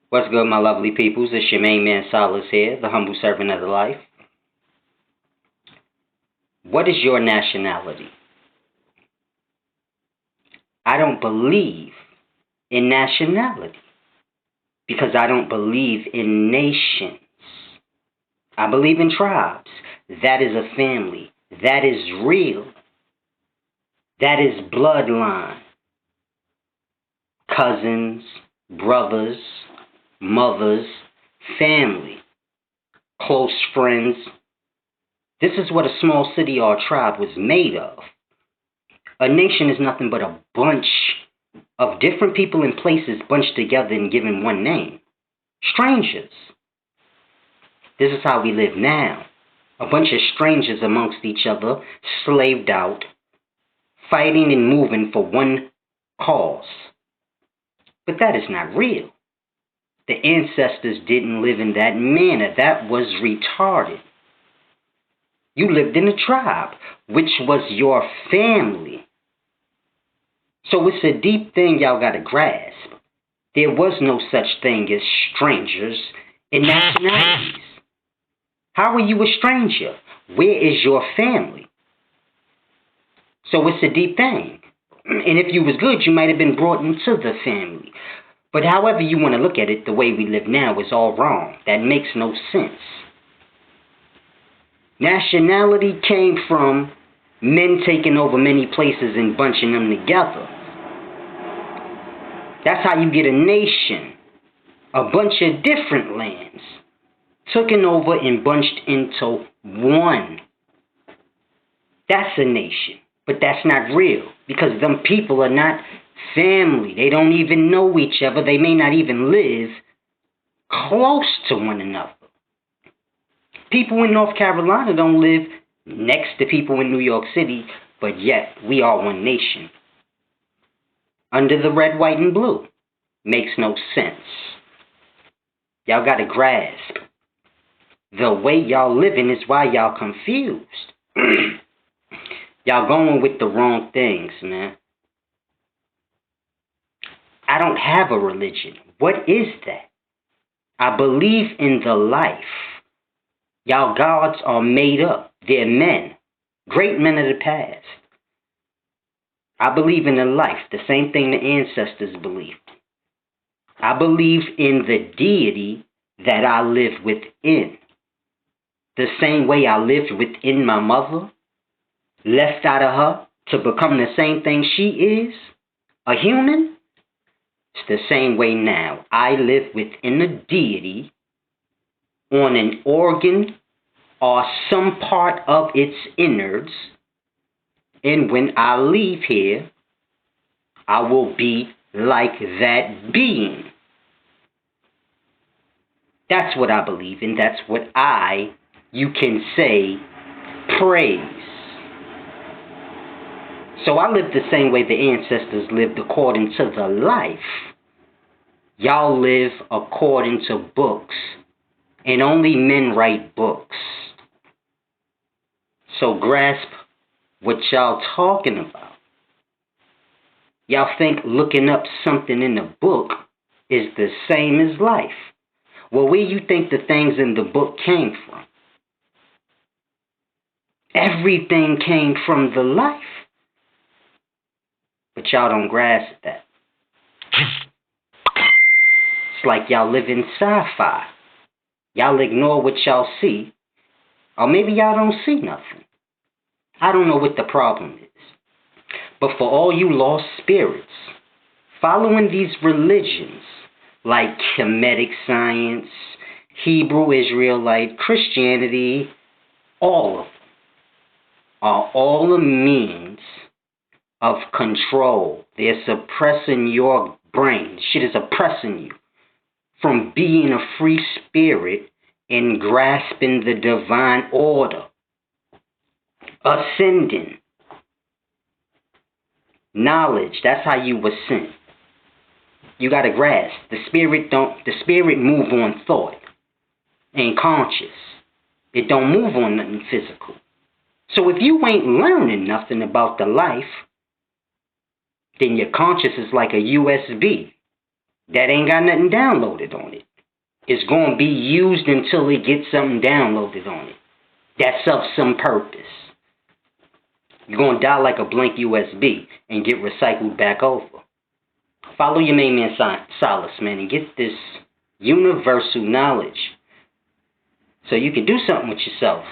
What's good, my lovely peoples? It's your main man Solace here, the humble servant of the life. What is your nationality? I don't believe in nationality because I don't believe in nations. I believe in tribes. That is a family. That is real. That is bloodline. Cousins, brothers, mothers, family, close friends. This is what a small city or a tribe was made of. A nation is nothing but a bunch of different people and places bunched together and given one name. Strangers. This is how we live now. A bunch of strangers amongst each other, slaved out, fighting and moving for one cause. But that is not real. The ancestors didn't live in that manner. That was retarded. You lived in a tribe, which was your family. So it's a deep thing y'all gotta grasp. There was no such thing as strangers in nationalities. How are you a stranger? Where is your family? So it's a deep thing. And if you was good, you might have been brought into the family. But however you want to look at it, the way we live now is all wrong. That makes no sense. Nationality came from men taking over many places and bunching them together. That's how you get a nation. A bunch of different lands taken over and bunched into one. That's a nation. But that's not real, because them people are not family. They don't even know each other. They may not even live close to one another. People in North Carolina don't live next to people in New York City, but yet we are one nation. Under the red, white, and blue. Makes no sense. Y'all gotta grasp. The way y'all living is why y'all confused. Y'all going with the wrong things, man. I don't have a religion. What is that? I believe in the life. Y'all gods are made up. They're men. Great men of the past. I believe in the life. The same thing the ancestors believed. I believe in the deity that I live within. The same way I lived within my mother, left out of her to become the same thing she is, a human. It's the same way now. I live within a deity on an organ or some part of its innards, and when I leave here, I will be like that being. That's what I believe in. That's what you can say, praise. So I live the same way the ancestors lived, according to the life. Y'all live according to books, and only men write books. So grasp what y'all talking about. Y'all think looking up something in a book is the same as life. Well, where you think the things in the book came from? Everything came from the life. But y'all don't grasp that. It's like y'all live in sci-fi. Y'all ignore what y'all see. Or maybe y'all don't see nothing. I don't know what the problem is. But for all you lost spirits, following these religions, like Kemetic science, Hebrew Israelite, Christianity, all of them are all a means of control. They're suppressing your brain. Shit is oppressing you from being a free spirit and grasping the divine order. Ascending. Knowledge. That's how you ascend. You gotta grasp. The spirit move on thought and conscious. It don't move on nothing physical. So if you ain't learning nothing about the life, then your conscious is like a USB. that ain't got nothing downloaded on it. It's going to be used until it gets something downloaded on it. That's of some purpose. You're going to die like a blank USB and get recycled back over. Follow your main man Silas, man, and get this universal knowledge so you can do something with yourself.